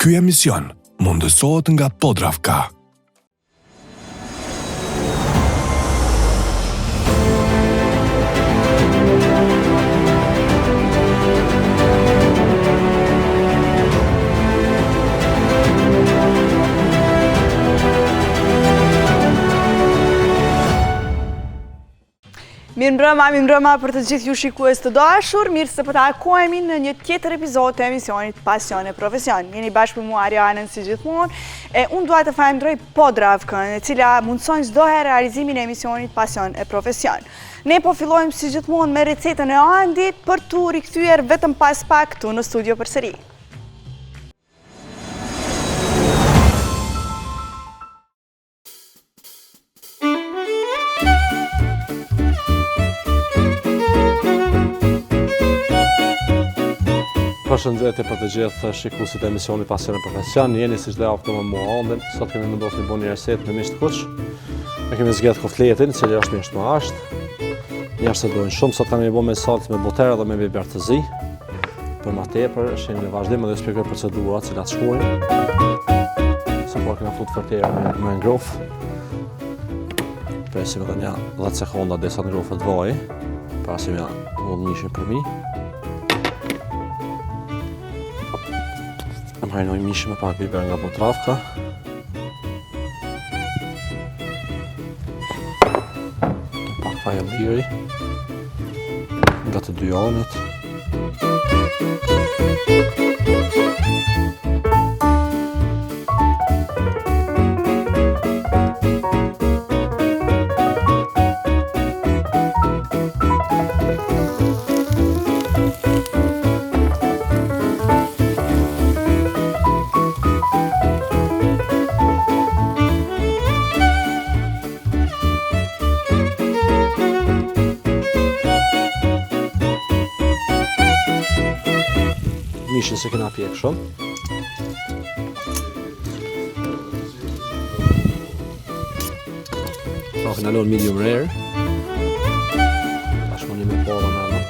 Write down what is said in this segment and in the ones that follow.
Ky emision mundësohet nga Podravka. Mirëmbrëma për të gjithë ju shikues të dashur, mirë se po takohemi në një tjetër epizod të emisionit Pasion e Profesion. Jeni bashkë me mua Arianën si gjithmonë, e unë dua të falenderoj Podravkën, e cila mundson çdo herë realizimin e emisionit Pasion e Profesion. Ne po fillojmë si gjithmonë me recetën e Andit për t'u rikthyer vetëm pas pak këtu në studio përsëri. Përshëndetje për të gjithë shikuesit e emisionit Pasion e Profesion. Jeni siç do javë me mua Andën. Sot kemi vendosur të bëni një recetë me mish të kuq. Ne kemi zgjedhur kotletin, i cili është mish të masht. Njerëzit dojnë shumë, sot kemi bërë me salcë me boterë dhe me biber të zi. Për më tepër, shihni në vazhdim dhe shpjegoj procedurat që shkruajnë. Sa po kemi fut fërtera me ngrof. Presim edhe një 10 sekonda derisa ngrofet të vajë. Para se ja ull mishin për mi. Marinoj mishin me pak biber nga Podravka. Pak vaj liri nga të dy anët. Mishin se kena pjek shumë. Pra kena lënë medium rare. Tashmë një me porë mrena.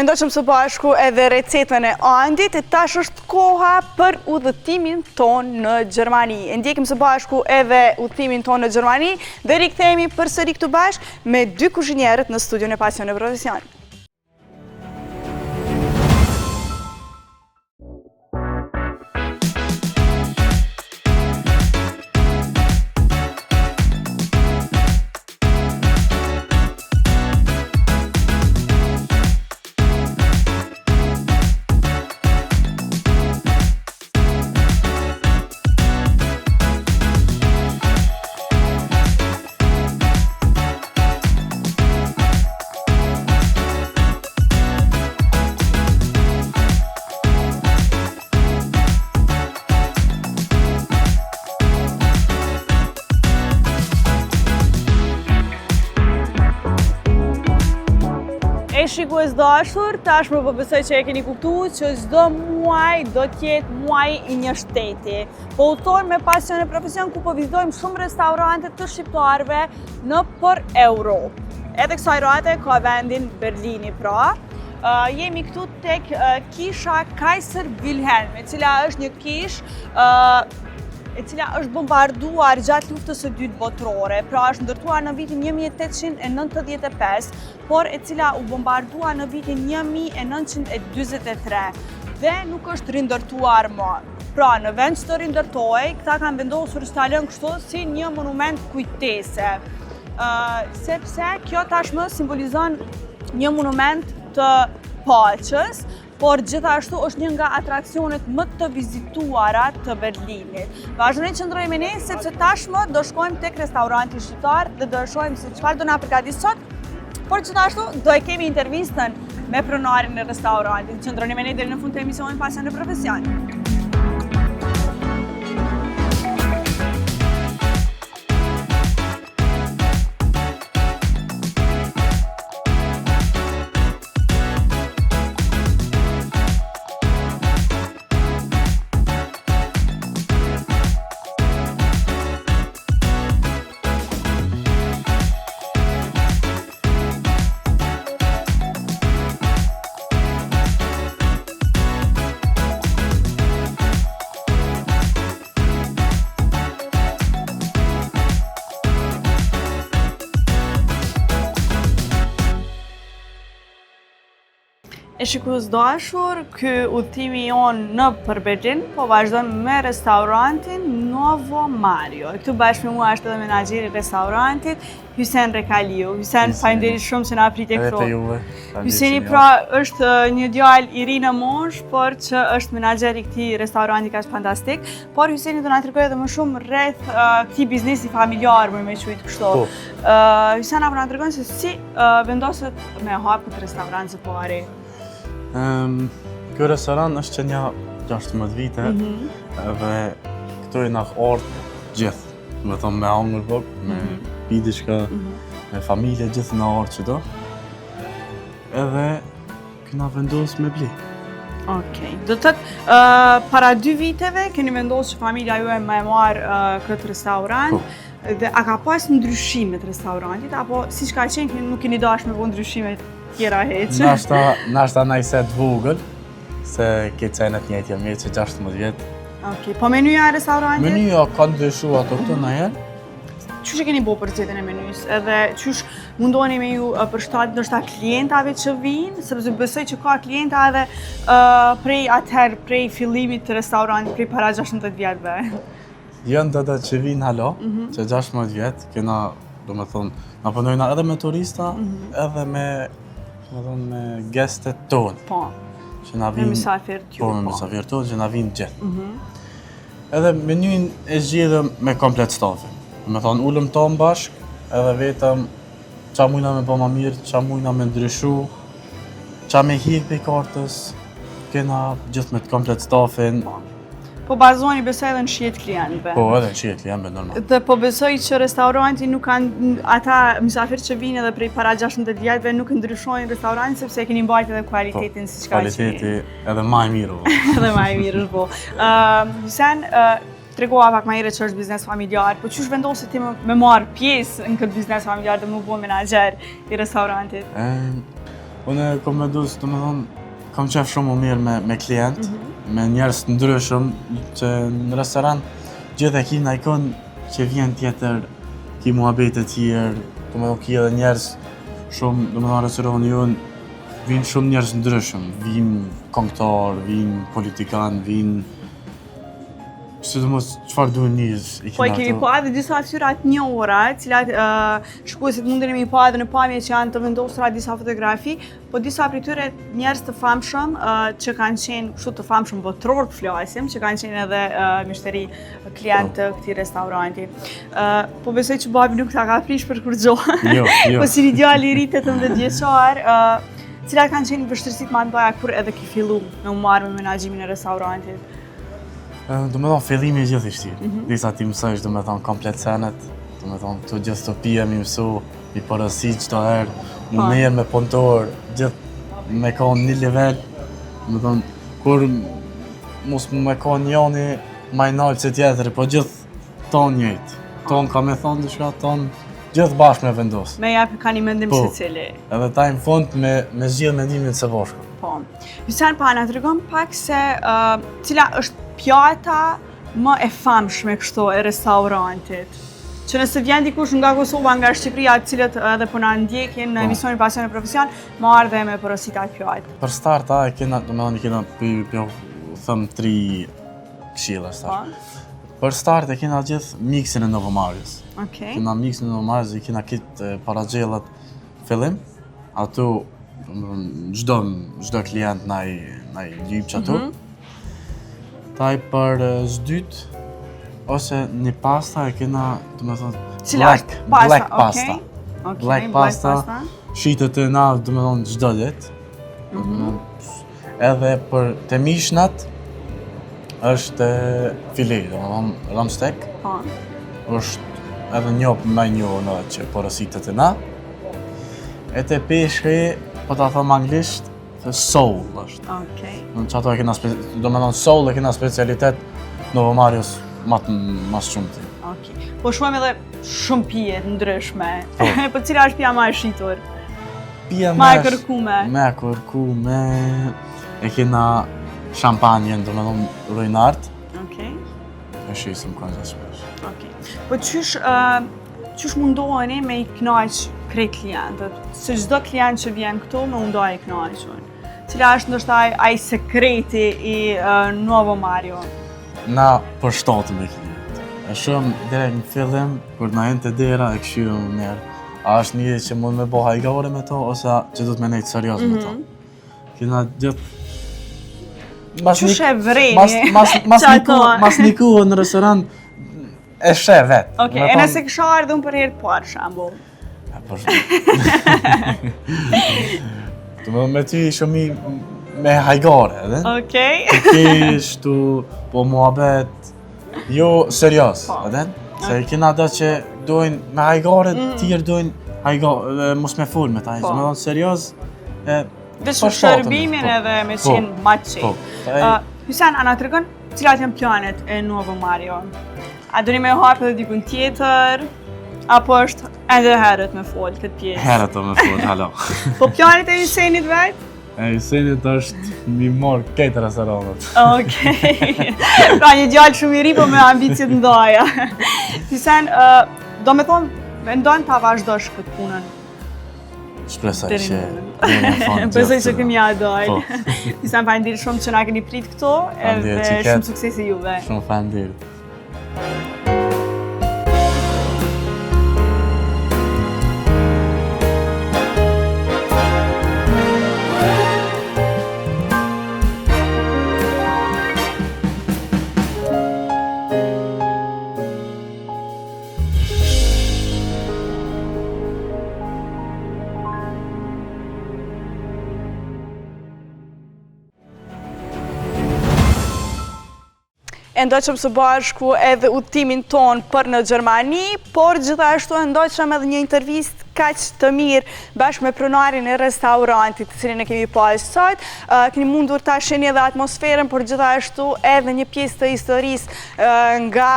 Ndoqëm së bashku edhe recetën e Andit, e tash është koha për udhëtimin ton në Gjermani. Ndjekim së bashku edhe udhëtimin ton në Gjermani dhe rikthehemi përsëri këtu bashkë me dy kuzhinierët në studion e Pasion e Profesion. Shikues dashur, tashmë po besoj që e keni kuptuar që çdo muaj do të jetë muaji i një shteti. Po udhtojmë me Pasion e Profesion ku po vizitojmë shumë restorante të shqiptarëve në për Europë. Edhe kësaj rate ka vendin Berlini pra. Jemi këtu tek kisha Kaiser Wilhelm, e cila është një kishë e cila është bombarduar gjatë luftës së dytë botërore, pra është ndërtuar në vitin 1895, por e cila u bombardua në vitin 1943 dhe nuk është rindërtuar më. Pra në vend që të rindërtohej, këta kanë vendosur që ta lënë kështu si një monument kujtese, sepse kjo tashmë simbolizon një monument të paqes, por gjithashtu është një nga atraksionet më të vizituara të Berlinit. Vazhdoni që ndrojmë ne, sepse tashmë do shkojmë tek restoranti shqiptar dhe do shohim se çfarë do na përgatis sot, por gjithashtu do e kemi intervistën me pronarin e restorantit. Qëndroni me ne deri në fund të emisionit Pasion e Profesion. E shikues dashur, ky udhëtimi jon në për Berlin, po vazhdojmë me restorantin Novo Mario. E këtu bashkë me mua është edhe menaxheri i restorantit, Hysen Rekaliu. Hysen, faleminderit shumë që na priti këtu. Edhe juve. Hyseni pra është një djalë i ri në moshë, por që është menaxher i këtij restoranti kaq fantastik. Por Hyseni do na tregojë edhe më shumë rreth këtij biznesi familjar, më quajt kështu. Hysen apo na tregon se si vendoset me hap këtë restorant së pari. Kjo restoran është që një 16 vite dhe këtu jena orë gjithë. Me thonë me hangër bok, me pi diçka, me familje gjithë në orë që do. Edhe këna vendos me bli. Okej. Do të thëtë, para 2 viteve keni vendosur që familja juaj me marrë këtë restorant. Dhe a ka pas ndryshime të restorantit, apo si ka qenë nuk keni dashur me bëu ndryshime tjera heqë? Nashta najset vogël, se ke cenet njëjtë jam që 16 vjetë. Okej, po menuja e restorantit? Menuja ka ndryshu ato këto në herë. Qysh e keni bo përcjetën e menys? Edhe qysh mundoni me ju përshtatet ndoshta klientave që vinë, sepse besoj që ka klienta edhe prej fillimit të restorantit, prej para 16 vjetëve. Jënë të që vinë halo, që 16 vjetë, kena, do me thonë, na punojna edhe me turista, edhe me gestet tonë. Po, me mysafirë t'ju. Po, me mysafirë tonë, që na vinë gjithë. Edhe menyn e zgjidhëm me komplet stafin. Do me thonë, ullëm tonë bashkë, edhe vetëm qa mujna me bo ma mirë, qa mujna me ndryshu, qa me hikë për kartës, kena gjithë me komplet stafin. Po bazoni besoj edhe në shihet klientëve. Po, edhe në shihet klientëve, normal. Dhe po besoj që restoranti nuk kanë, ata mysafirë që vinë edhe prej para 16 vjetëve nuk ndryshojnë restorantin sepse e keni mbajtur edhe kualitetin siç ka qenë. Kualiteti edhe më i mirë. Edhe më i mirë, po. Hysen, tregova pak më herët që është biznes familjar, po çush vendoset ti me marr pjesë në këtë biznes familjar dhe më bëu menaxher i restorantit? Unë kom vendosur, domethënë, kam qef shumë më mirë me klient, me njerëz të ndryshëm, që në restoran gjithë e ki në ikon që vjen tjetër, ki muhabet e tjerë, domethënë ki edhe njerëz shumë, domethënë restorani jonë, vinë shumë njerëz ndryshëm, vinë këngëtar, vinë politikan, vinë sidomos çfarë duhen njerëz i kemi. Po i kemi pa edhe disa fytyra të njohura, të cilat shikuesit mundeni me i pa edhe në pamje që janë të vendosura disa fotografi, po disa prej tyre njerëz të famshëm që kanë qenë kështu të famshëm botror të flasim, që kanë qenë edhe mishteri klient të këtij restoranti. Po besoj që babi nuk ta ka prish për kur gjohë. Jo. Po si një djalë i ri 18 vjeçar, cilat kanë qenë vështirësitë më të mëdha kur edhe ki fillu me u marrë me menaxhimin e restorantit? Do me thonë, fillimi i gjithë i shtirë. Disa ti mësojsh, do me thonë, komplet senet, do me thonë, të gjithë të pije mi mësu, mi përësi qëto herë, mu merë me punëtor, gjithë me konë një level, do me thonë, kur mos me konë njoni majnalë që tjetëri, po gjithë tonë njëjtë. Tonë ka me thonë diçka, tonë gjithë bashkë me vendosë. Me japë ka një mendim se cili. Edhe ta në fund me zgjidhë mendimin se bashkë. Po. Hysen, pa na tregon pak se cila është pjata më e famshme kështu e restorantit. Që nëse vjen dikush nga Kosova, nga Shqipëria, të cilët edhe po na ndjekin në emisionin Pasion e Profesion, më ardhe me porosit atë pjatë. Për start, e kena, do me thonë, kena thëmë 3 këshilla start. Për start e kena gjithë miksin e Novo Marios. Okej. Kena miksin e Novo Marios, kena kitë paragjellat fillim. Ato, çdo klient na i lyp që ato. Taj për zdyt, ose një pasta e kena, do me thonë, black pasta. Black pasta, shitet e na, do me thonë, çdo ditë. Edhe për të mishnat, është file, do me thonë, lamb steak. është edhe më njohur që porositet e na. E të peshkë, po ta thëmë anglisht, soul është. Okej. Në që ato e kena, do me thonë soul e kena specialitet Novo Marios mas shumë ti. Okej. Po shohim edhe shumë pije të ndryshme. Po cila është pija më e shitur? Pija më e kërkume. Më e kërkume. E kena shampanjen, do me thonë Ruinart. Okej. E shisim ka një shpesh. Okej. Po qysh mundoheni me i knaq krejt klientët? Se çdo klient që vjen këtu me mundohet i knaqur. Cila është ndoshta ai sekreti i Nuovo Mario? Na përshtatëm me klientë. E shumë direkt në fillim, kur na hyn te dera e këshyem mirë. A është një që mund me bo hajgare me to, ose që du të me nejtë serios me to. Kina gjithë... Qushe vrejni? Mas një kohë në restoran, e shë vetë. Okej, e nëse kësha ardhë unë për herë të parë, shambull. Të me ty shumë me hajgare, edhe? Okej. Të kish, të po muhabet, jo serios, edhe? Se kina do që dojnë me hajgare, tjerë dojnë hajgare, mos me full me ta, me donë serios, Veç për shërbimin edhe me qenë ma qej. Hysan, a na të regon, cilat janë planet e Nuovo Mario? A do një me hapë edhe dikun tjetër? Apo është edhe herët me folë këtë pjesë? Herët o me folë, halo. Po planet e Hysenit vetë? Hysenit është mi morë këtë restoranët. Okej. Pra një gjallë shumë i ri, po me ambicjet ndaja. Hysen, do me thonë, mendojnë ta vazhdosh këtë punën? Shpresoj që Besoj që këmi ja dojnë. Hysen, falenderoj shumë që na keni prit këto, edhe shumë suksesi juve. Shumë falenderoj. Ndoqëm së bashku edhe udhëtimin ton për në Gjermani, por gjithashtu ndoqëm edhe një intervist kaq të mirë bashkë me pronarin e restaurantit të cilin e kemi pasur sot. Keni mundur ta shihni edhe atmosferën, por gjithashtu edhe një pjesë të historisë nga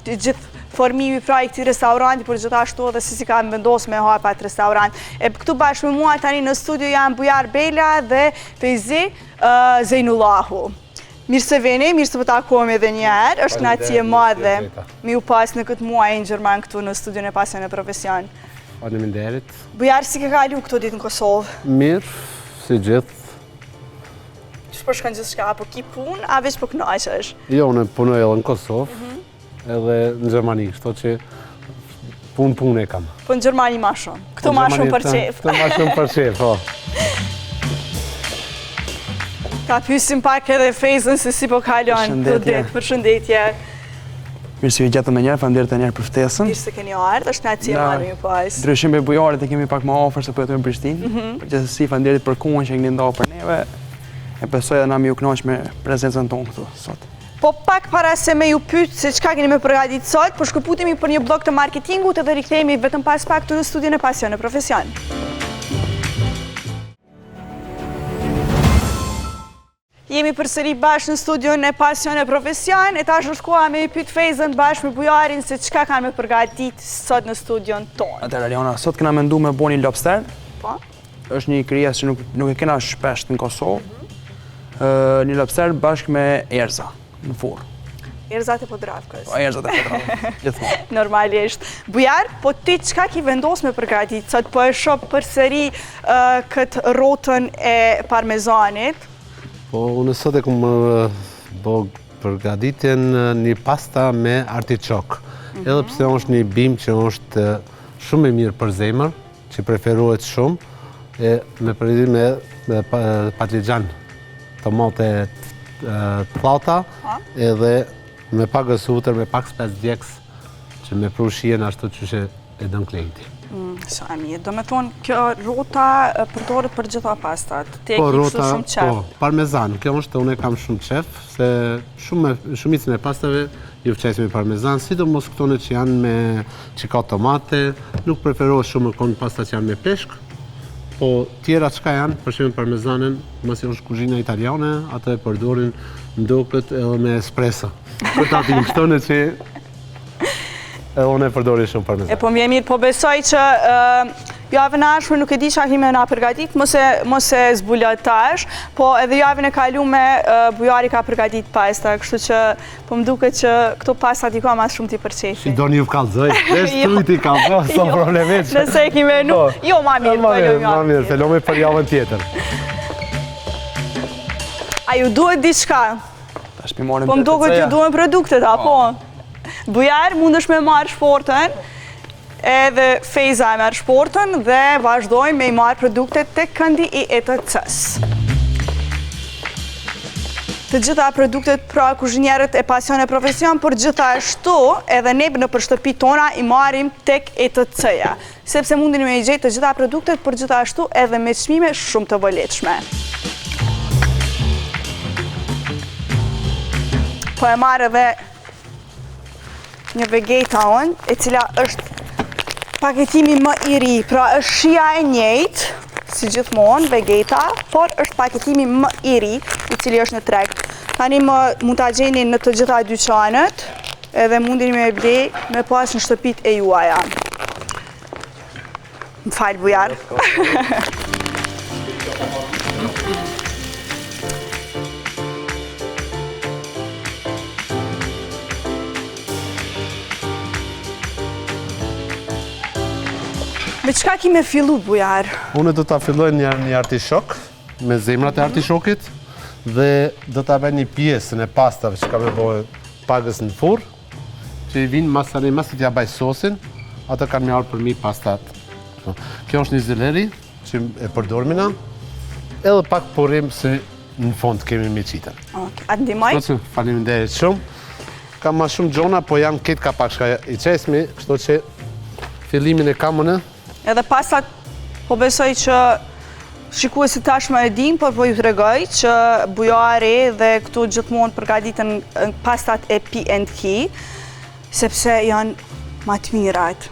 gjithë formimi pra i këtij restoranti, por gjithashtu edhe si ka vendosur me hap atë restorant. Këtu bashkë me mua tani në studio janë Bujar Bela dhe Feyzi Zejnullahu. Mirë se veni, mirë se po takohemi edhe një herë, është kënaqësi e madhe mi u pas në këtë muaj në Gjerman këtu në studion e Pasion e Profesion. Faleminderit. Bujar, si ke kalu këto ditë në Kosovë? Mirë, si gjithë. Që po shkon gjithçka, apo ki punë, a veç po kënaqesh? Jo, unë punoj edhe në Kosovë, edhe në Gjermani, kështu që punë e kam. Po në Gjermani ma shumë, këtu ma shumë për qef. Këtu ma shumë për qef, po. Ta pysim pak edhe Feyzën se si po kalon këtë ditë. Përshëndetje. Mirë se ju gjetëm e njerë, falenderoj të njerë për ftesën. Mirë se keni ardhur, është kënaqësi e madhe ju pas. Ndryshim me Bujarit e kemi pak më afër se po jetojmë në Prishtinë. Përgjithësi falenderoj për kohën që keni ndahur për neve. E besoj edhe na më ju kënaq me prezencën tonë këtu sot. Po pak para se me ju pyet se çka keni me përgatitur sot, po shkëputemi për një blok të marketingut edhe rikthehemi vetëm pas pak këtu në studion e Pasion e Profesion. Jemi përsëri bashkë në studion e Pasion e Profesion, e tash është koha me i pyet Feyzën bashkë me Bujarin se çka kanë me përgatitur sot në studion tonë. Atëherë Aliona, sot kena menduar me bo një lobster. Po. Është një krijesë që nuk e kena shpesh në Kosovë. Një lobster bashkë me erza në furrë. Erzat e Podravkës. Po, erzat e Podravkës, gjithmonë. Normalisht. Bujar, po ti çka ki vendos me përgatitur sot? Po e shoh përsëri këtë rrotën e parmezanit. Po, unë sot e kom bo përgatitjen një pasta me artiçok. Edhe pse është një bim që është shumë e mirë për zemër, që preferohet shumë, me përgatim me patligjan, tomate thata, edhe me pak gësutër, me pak spec djeks, që me pru shien ashtu që e dën klienti. Sa mirë, do me thonë, kjo rrota përdoret për gjitha pastat, te e Po, ki kështu rrota, shumë qef. po, parmezan, kjo është unë e kam shumë qef, se shumicën e pastave ju fqesim me parmezan, sidomos këtone që janë me që ka tomate, nuk preferohet shumë më konë pasta që janë me peshk, po tjera çka janë, për shembull parmezanin, masi është kuzhina italiane, atë e përdorin ndokët edhe me espresso. Këtë aty më këtone që edhe unë e përdori shumë parmezan. E po më mirë, po besoj që javën e ardhshme nuk e di çka kemi na përgatit, mos e zbuloj tash, po edhe javën e kaluar Bujari ka përgatit pasta, kështu që po më duket që këto pastat i ka më shumë ti përqefi. Si do një kallëzoj, veç trujti kam, po, s'ka probleme. Nëse e ki menu, jo ma mirë, Ma mirë, felomi për javën tjetër. A ju duhet diçka? Tash mi marrim Po më duket ju duhen produktet, apo? Bujar, mundesh me marrë shportën, edhe Fejza e merr shportën dhe vazhdojmë me i marrë produktet të këndi i ETC-s. Të gjitha produktet pra kuzhinierët e pasion e profesion, por gjithashtu edhe ne në për shtëpi tona i marrim tek ETC-ja, sepse mundin me i gjetë të gjitha produktet, por gjithashtu edhe me çmime shumë të vëlletshme. Po e marrë edhe një Vegeta unë, e cila është paketimi më i ri, pra është shija e njëjtë, si gjithmonë, Vegeta, por është paketimi më i ri, i cili është në treg. Tani mund ta gjeni në të gjitha dyqanet, edhe mundin me ble me pas në shtëpit e juaja. Më falë, bujar. Me qka ki me fillu, bujar? Unë do ta filloj një artishok me zemrat e artishokit dhe do ta bëj një pjesën e pastave që ka me bëjë pagës në furr, që i vinë mas të t'ja baj sosin, ato kanë mjarë për mi pastat. Kjo është një zeleri që e përdormina, edhe pak porim se në fond kemi me qitën. A të ndimoj? Faleminderit shumë. Kam ma shumë gjona, po janë këtë ka pak shka i qesmi, kështu që fillimin e kamënë. Edhe pastat, po besoj që shikuesi tashmë e din, por po ju tregoj që bujari dhe këtu gjithmonë përgatiten pastat e P&K, sepse janë ma të mirat.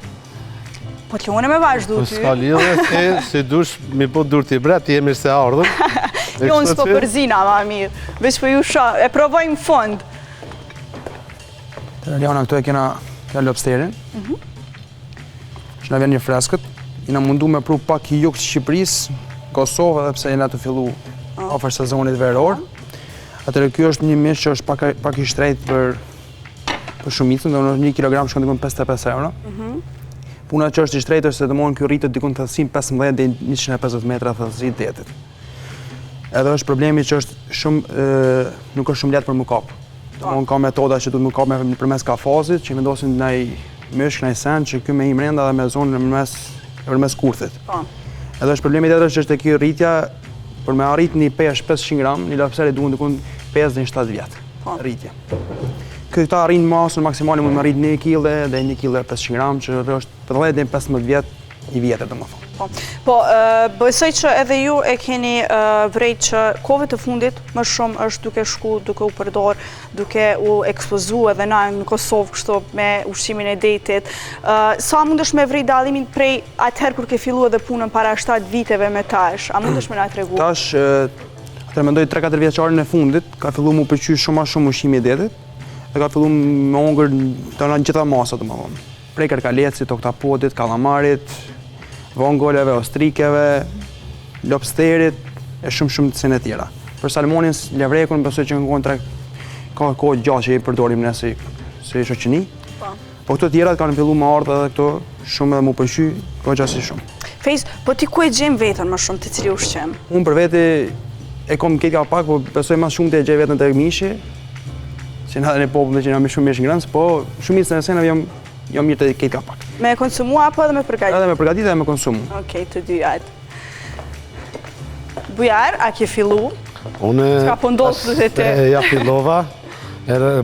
Po të unë me vazhdu ty. Po s'ka lidhe, se dush mi po dur t'i bret, ti jemi se ardhëm. Jo, unë s'po përzina, ma mirë. Veç po ju shoh, e provojmë fund. Liana, këtu e kena lobsterin. Që na vjen një freskët. Jena mundu me pru pak i jukë Shqipërisë, Kosovë, edhe pse jena të fillu afër sezonit veror. Atëre kjo është një mish që është pak i shtrejt për shumicën, dhe në 1 kilogram shkon dikun 55 euro. Puna që është i shtrejt është se të mohon kjo rritët dikun thellësim 15 dhe 150 metra thellësi detit. Edhe është problemi që është shumë, nuk është shumë letë për më kapë. Të mohon ka metoda që duhet më kapë përmes kafazit, që vendosin nëj mysh, nëj sen, që kjo me i mrenda dhe me zonë përmes kurthit. Edhe është problemi tjetër që është e kjo rritja, për me arrit një pesh 500 gram, një lobsteri duhen dikun 5 dhe 7 vjetë rritja. Këta arrin masën maksimale mund me arrit 1 kg dhe 1 kg 500 gram, që është 10 dhe 15 vjetë i vjetër të më thonë. Po, besoj që edhe ju e keni vrejt që kohëve të fundit më shumë është duke shku, duke u përdor, duke u ekspozu edhe na në Kosovë kështu me ushqimin e detit. Sa mundesh me vrejt dallimin prej atëherë kur ke fillu edhe punën para 7 viteve me tash? A mundesh me na tregu? Tash, atëherë mendoj 3-4 vjeçarin e fundit, ka fillu mu pëlqy shumë ushqimi i detit, dhe ka fillu me hongër të gjitha masat, domethënë. Prej karkalecit, oktapodit, kallamarit, vongoleve, ostrikeve, lobsterit e shumë të sene tjera. Për salmonin, levrekun, besoj që në ka kohë gjatë që i përdorim ne si shoqëni. Po këto tjerat kanë fillu më ardhë edhe këto shumë edhe mu pëlqy, kohë gjasi shumë. Fejz, po ti ku e gjem vetën më shumë të cili ushqim? Unë për veti e kom këtë ka pak, po besoj mas shumë të e gjej vetën të mishi, që në edhe në popullë që nga shumë mish ngrënës, po shumicën e senave jam mirë të këtë ka pak. Me konsumu apo edhe me përgatit? Edhe me përgatit dhe me konsumu. Okej, të dyjat. Bujar, a ke fillu? Unë Ska po ndodhë dhe te? Ja fillova,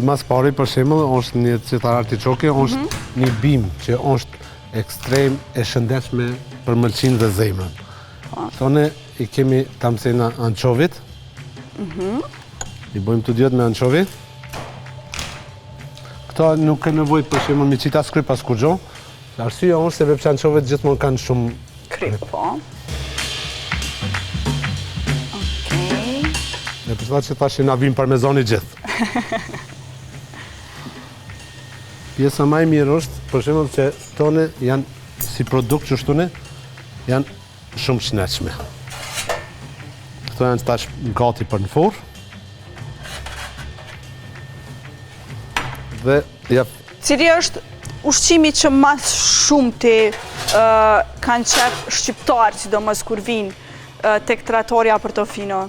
mas pari për shembull, është një citar artiçoki, është një bim që është ekstrem e shëndetshme për mëlçin dhe zemrën. Thonë i kemi tamsena anchovit. I bëjmë të dyat me anchovi. Këto nuk ka nevojë për shembull me qita skryp as kurgjo. Arsyeja është se vetë anchovet gjithmonë kanë shumë kryp, po. E për të që thashin na vim parmezani gjithë. Pjesa më e mirë është, për shembull, që tone janë si produkt që shtune, janë shumë shnetshme. Këto janë tash gati për në furr. Dhe ja. Cili është ushqimi që mas shumë ti kanë qef shqiptarë, sidomos kur vinë tek trattoria Portofino?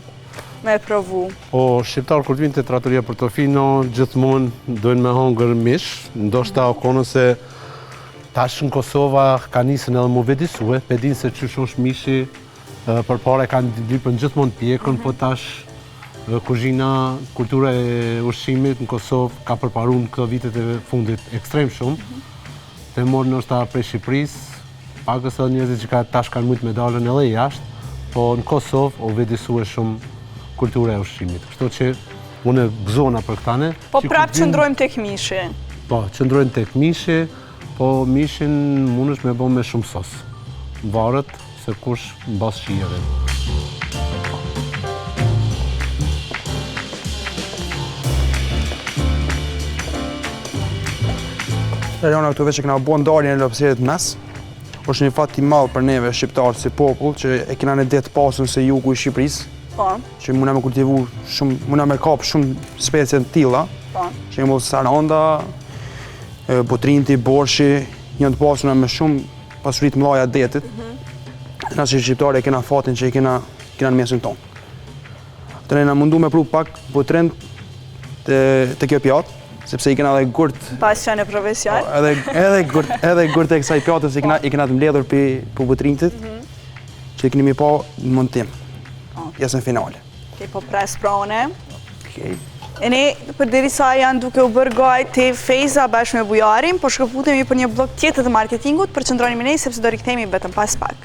Me provu. Po, shqiptarë kur të vinë të trattoria Portofino, gjithmonë dojnë me hongër mish, ndoshta o konë se tash në Kosova ka nisën edhe mu vedisue, pe din se që shosh mishi, përpara e kanë lypën gjithmonë pjekën, po tash kuzhina, kultura e ushqimit në Kosovë ka përparu në këto vitet e fundit ekstrem shumë. Të morë nështë prej Shqipërisë, pakës edhe njerëzit që tash kanë mujtë medalën edhe jashtë, po në Kosovë o vedisue shumë kultura e ushqimit. Kështu që unë gëzona për këtane. Po prapë qëndrojmë tek mishi. Po, qëndrojmë tek mishi, po mishin mund është me bo me shumë sos. Varet se kush mbas shijeve. Rajona këtu veç që këna bo ndarjen e lopësirit mes, është një fat i madh për neve shqiptarë si popull që e kena në det pasën se jugu i Shqipërisë, Po. që muna me kultivu shumë, muna me kap shumë specie të tilla, Po. që shembull saranda, botrinti, borshi, janë të pasuna me shumë pasuri të mëdha detit. Na si shqiptarë e kena fatin që i kena në mesin tonë. Të na mundu me pru pak botrint të kjo pjatë, sepse i kena edhe gurt, Pasion e profesion. edhe gurt e kësaj pjatës i kena të mbledhur për botrintit, që i keni mi pa në montim, pjesën finale. Okej, po pres prone. Okej. E ne, përderisa janë duke u bërë gaj të Fejza bashkë me Bujarin, po shkëputemi për një blok tjetër të marketingut, përqëndroni me ne, sepse do rikthehemi vetëm pas pak.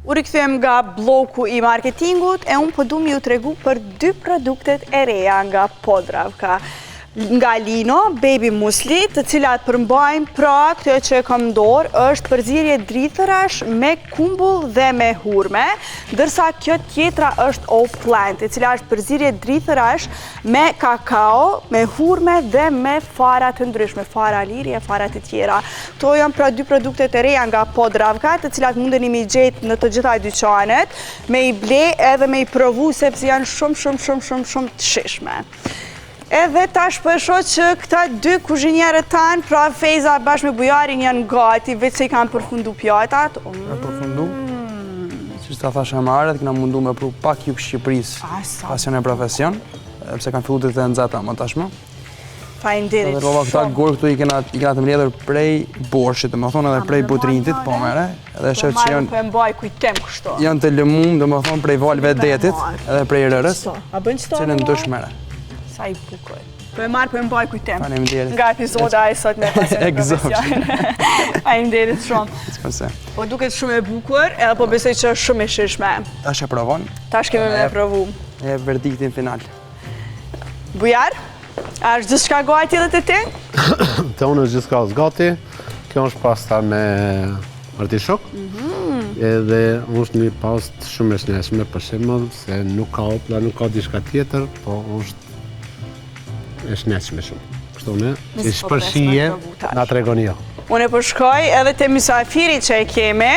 U rikthyem nga bloku i marketingut e unë po du mi ju tregu për 2 produktet e reja nga Podravka. Nga Lino, Baby Musli, të cilat përmbajnë pra këtë që e kam dorë, është përzierje drithërash me kumbull dhe me hurme, dërsa kjo tjetra është O Plant, e cila është përzierje drithërash me kakao, me hurme dhe me fara të ndryshme, fara lirje, fara të tjera. Këto janë pra 2 produktet e reja nga Podravka, të cilat mundeni mi gjetë në të gjitha dyqanet, me i ble edhe me i provu, sepse janë shumë të shishme. Edhe tash përsho që këta 2 kuzhinjerët tanë, pra Fejza bashkë me Bujarin janë gati, veç se i kanë përfundu pjatat. E përfundu. Si që ta thashe më arët, këna mundu me pru pak jug Shqipërisë, pasion e profesion, pse kanë fillu të nxehta më tashmë. Faleminderit. Edhe rova këta gorë këtu i kena të mbledhur prej borshit, dhe më thonë edhe prej botrintit, po mere. Edhe shef që Po e mbaj kujtem kështu. janë të lëmum, dhe më thonë prej valve detit, edhe prej rërës, A bën qëto? cilën dush mere. Sa i bukur. Po e marrë, po e mbaj kujtim. Faleminderit. Nga epizoda e sot me pasionin profesion. Faleminderit shumë. S'ka. Po duket shumë e bukur, edhe po besoj që është shumë e shishme. Tash e provon, Tash kemi me provu. e verdiktin final. Bujar, a është gjithçka gati edhe te ti? Të unë është gjithka gati. Kjo është pasta me artishok. Edhe është një pastë shumë e shneshme për shembull, se nuk ka opla, nuk ka diçka tjetër, po është e shneshme shumë. Kështu ne, si shpërshije, na tregon jo. Unë e po shkoj edhe te mysafiri që e kemi.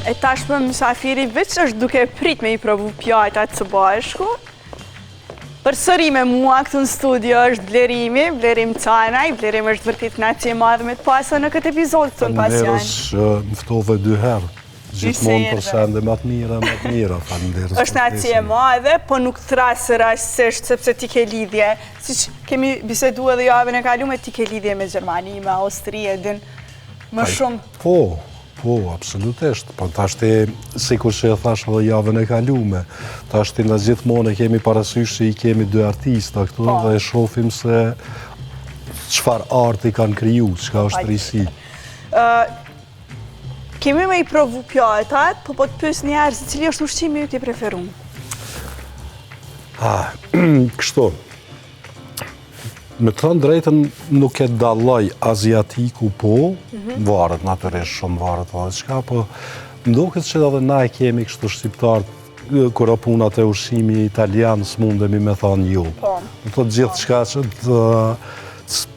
E tashmë mysafiri veç është duke prit me I provu pjatat së bashku. Përsëri me mua këtu në studio është Vlerim Canaj. Vlerim është vërtet kënaqësi e madhe me të pasur në këtë epizod këtu në Pasion. Mëftove 2 herë. Gjithmonë për sende më të mira, faleminderit. Është kënaqësi e madhe, po nuk thrasë rastësisht sepse ti ke lidhje. Siç kemi biseduar edhe javën e kaluar, ti ke lidhje me Gjermani, me Austri, din më shumë. Po, absolutisht. Po tashti, sikur që e thash edhe javën e kaluar, tashti na gjithmonë e kemi parasysh se I kemi 2 artista këtu dhe e shohim se çfarë arti kanë kriju, çka është risi. Kemi me I provu pjatat, po të pyes një herë se cili është ushqimi yt I preferuar? Kështu. Me të thënë drejtën nuk e dalloj aziatiku po, varet natyrisht shumë varet edhe çka, po m'duket që edhe na e kemi kështu shqiptar kur punat e ushqimi italian s'mundemi me thënë jo. Do të gjithë çka që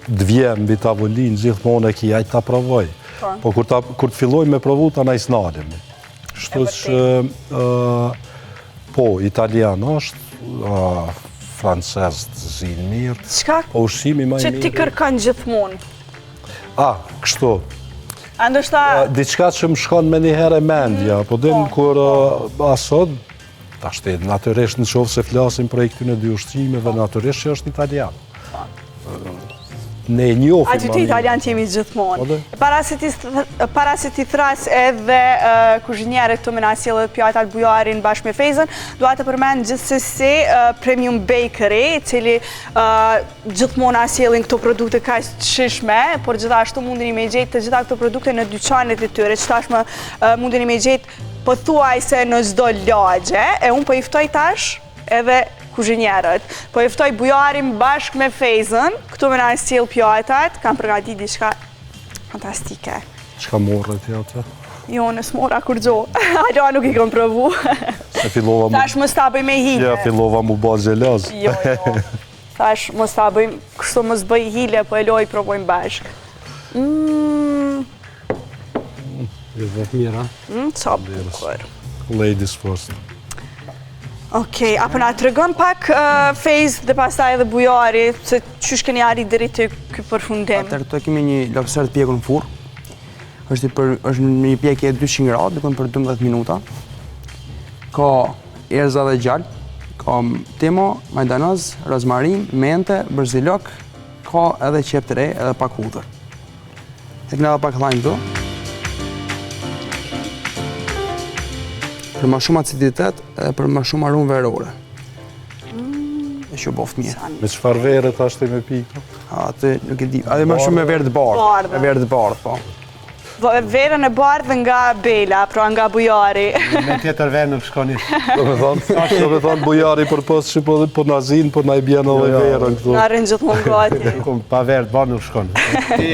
të vjen mbi tavolinë gjithmonë e ki ajt ta provoj. Po kur të filloj me provu ta na s'nalemi. Kështu që po italian është, francez të zinë mirë. Çka? Po ushqimi më I mirë. Që ti kërkon gjithmonë. Kështu. A ndoshta Diçka që më shkon me një herë mendja, po din kur asot, tashti, natyrisht në qoftë se flasim për këtyne 2 ushqimeve, natyrisht që është italian. Ne e njohim. Aty të italian jemi gjithmonë. Para se ti thras edhe kuzhinierët këtu me na sjellë pjatat bujarin bashkë me Fejzën, dua të përmend gjithsesi Premium Bakery, I cili gjithmonë na sjellin këto produkte kaq të shishme, por gjithashtu mundeni me gjetë të gjitha këto produkte në dyqanet e tyre, që tashmë mundeni me gjetë pothuajse në çdo lagje, e unë po I ftoj tash edhe kuzhinierët. Po I ftoj bujarin bashkë me Fejzën, këtu me na sjell pjatat, kam përgatitur diçka fantastike. Çka morre ti atë? Jo, në s'mora kur gjo. Alo, nuk I kam provu. Tash mos ta bëj me hile. Ja, fillova mu bë xheloz. Jo. Tash mos ta bëj, kështu mos bëj hile, po e loj provojmë bashkë. Vetë mira. Sa bukur. Ladies first. Okej, apo na tregon pak Fejzë dhe pastaj edhe bujari, se qysh keni arrit deri te ky përfundim. Atëherë këtu kemi një lobster të pjekur në furr. Është një pjekje 200 gradë, dikon për 12 minuta. Ka erza dhe gjallë, ka timo, majdanoz, rozmarin, mente, bërзилок, ka edhe qep të re, edhe pak hudhër. E këna edhe pak llajm këtu. Për më shumë aciditet edhe për më shumë aromë verore. E që boft mirë. Me çfarë verë tashti me pikë? Atë nuk e di. Edhe më shumë me verë të bardhë. Me verë të bardhë, po. Verën e bardhë nga Bela, pra nga bujari. Me tjetër verë nuk shkon ish. Do me thonë bujari për posë që po na zinë, po na I bjen edhe verën këtu. Na rrin gjithmonë gati. Pa verë të bardhë nuk shkon. Ti,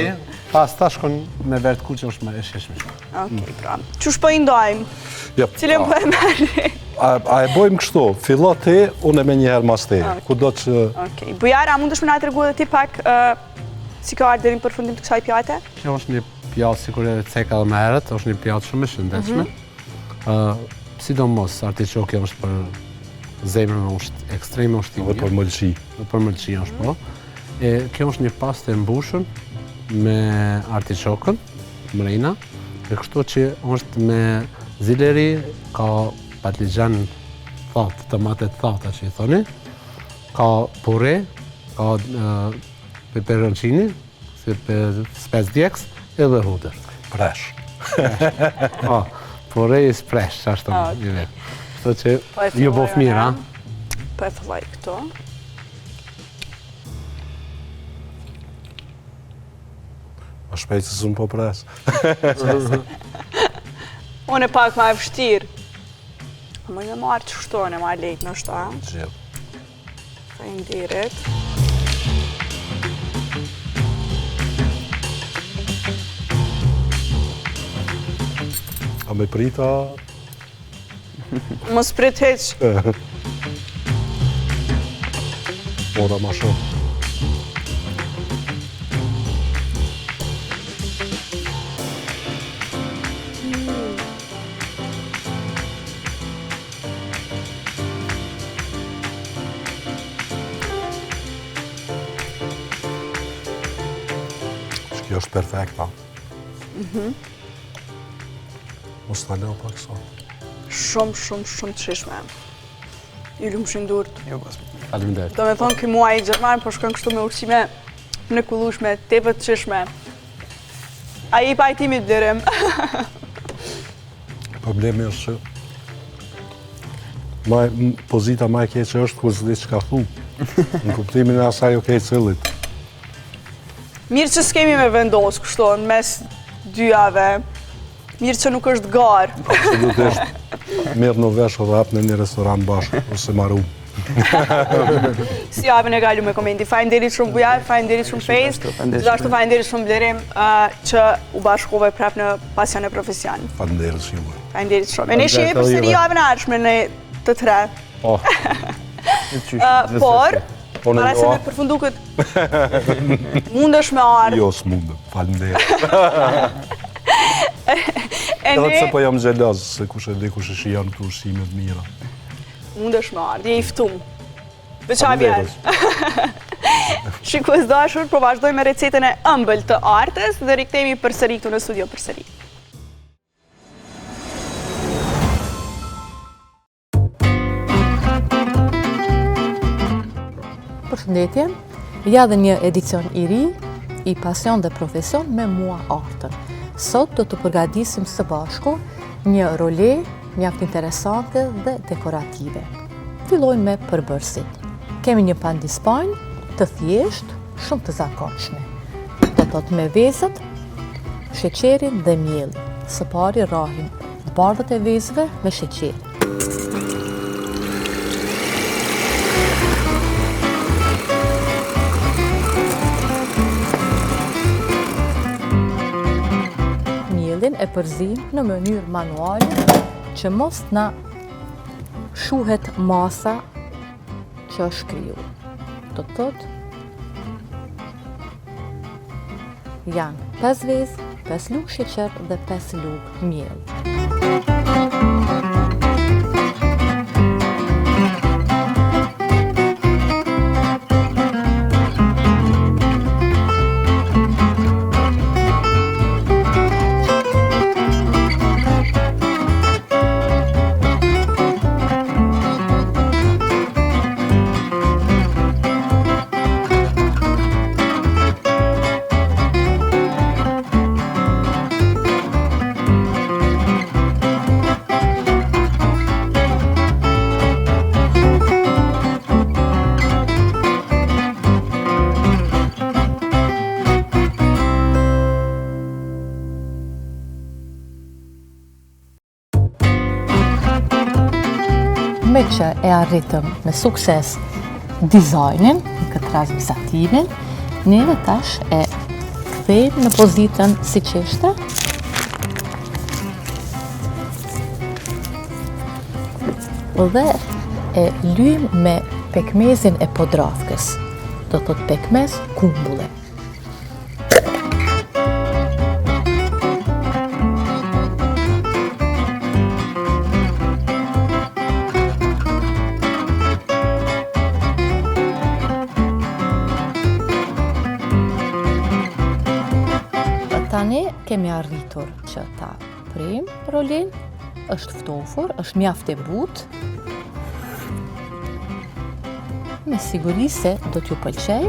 pas ta shkon me verë të kuqe është më e sheshme. Okej, pra. Qush po I ndajmë? Cilën po e merri? A e bojmë kështu, fillo ti, unë me njëherë mas ti. Kudo që... Okej, bujara, a mundesh me na tregu edhe ti pak si ka ardhur deri në përfundim të kësaj pjate? Kjo është një pjatë sikur e ceka edhe më herët, është një pjatë shumë e shëndetshme. Sidomos artiçoki është për zemrën me ekstreme ushqimi. Dhe për mëlçi. Dhe për mëlçi është po. Kjo është një pastë e mbushur me artiçokën, mrena, e kështu që është me zileri, ka patligjan thatë, tomate thata që I thoni, ka pure, ka peperoncini, spec djeks, edhe hudër. Fresh. Pure is fresh, ashtë një vetë. Kështu që ju bof mirë, Po e filloj këto. A shpejt se s'unë po pres. Unë e pak ma e vështirë. Më në marë që shtone ma lejtë në shta. Gjithë. Faleminderit. A me prita... Mos prit heq. Ora ma shumë. Kjo është perfekta. Mos të leo pak sa. Shumë të shishme. Ju lumë shindurt. Jo, pas. Faleminderit. Do me thonë këj muaj i Gjerman, po shkën kështu me ushqime në kullushme, tepët të shishme. A i pajtimit blirim. Problemi është që pozita ma e keqe është kur s'di që ka thu. Në kuptimin e asaj o kejtë cëllit. Mirë që s'kemi me vendosë kështu në mes dyjave. Mirë që nuk është garë. Absolutisht. Mirë në vesh edhe hap në një restoran bashkë, ose maru. Si javën e kalu me komenti. Faleminderit shumë Bujaj, faleminderit shumë Fejs. Gjithashtu faleminderit shumë Blerim që u bashkove prap në pasion e profesion. Faleminderit shumë. Faleminderit shumë. E ne shihemi përsëri javën e ardhshme në të tre. Por, para se me përfundu këtë mundesh me ardhë. Jo, s'mundëm. Faleminderit. Edhe pse po jam xheloz se kush e di kush e shijon këtu ushqimet mira. Mundesh me ardhë, je i ftuar. Veçaj vjen. Shikues dashur, po vazhdojmë me recetën e ëmbël të artës dhe rikthehemi përsëri këtu në studio përsëri. Përshëndetje, ja dhe një edicion i ri i Pasion dhe Profesion me mua artën. Sot do të përgatisim së bashku një role mjaft interesante dhe dekorative. Fillojmë me përbërësit. Kemi një pandispanj të thjesht, shumë të zakonshme. Do të me vezët, sheqerin dhe mielin. Së pari rahim bardhët e vezëve me sheqerin. E përzim në mënyrë manuale që mos na shuhet masa që është kriju. Do të thotë janë 5 vezë, 5 lugë sheqer dhe 5 lugë miell. Me që e arritëm me sukses dizajnin, në këtë rast vizativin, neve tash e kthejmë në pozitën si që ishte. Dhe e lyjmë me pekmezin e podravkës, do të thotë pekmez kumbulle. Tani kemi arritur që ta prem rolin, është ftofur, është mjaft e butë. Me siguri se do t'ju pëlqej.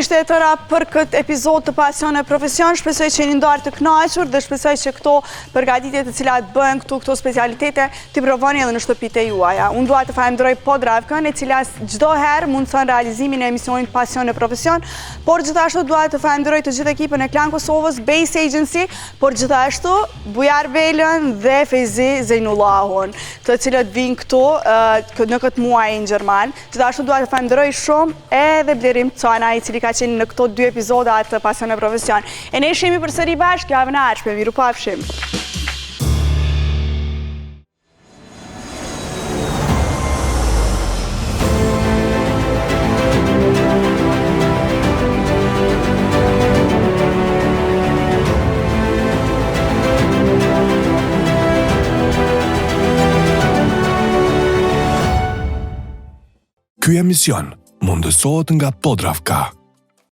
ishte e tëra për këtë epizod të Pasion e Profesion. Shpresoj që jeni ndarë të kënaqur dhe shpresoj që këto përgatitje të cilat bëhen këto specialitete t'i provoni edhe në shtëpitë juaja. Unë dua të falenderoj Podravkën, e cila çdo herë mundson realizimin e emisionit Pasion e Profesion, por gjithashtu dua të falenderoj të gjithë ekipën e Klan Kosovës, Base Agency, por gjithashtu Bujar Belën dhe Fezi Zejnullahun, të cilët vinë këtu në këtë muaj në Gjerman. Gjithashtu dua të falenderoj shumë edhe Blerim Cana, i cili ka qenë në këto 2 epizoda të Pasion e Profesion. E ne shemi përsëri bashkë javën e ardhshme. Miru pafshim. Ky emision mundësohet nga Podravka.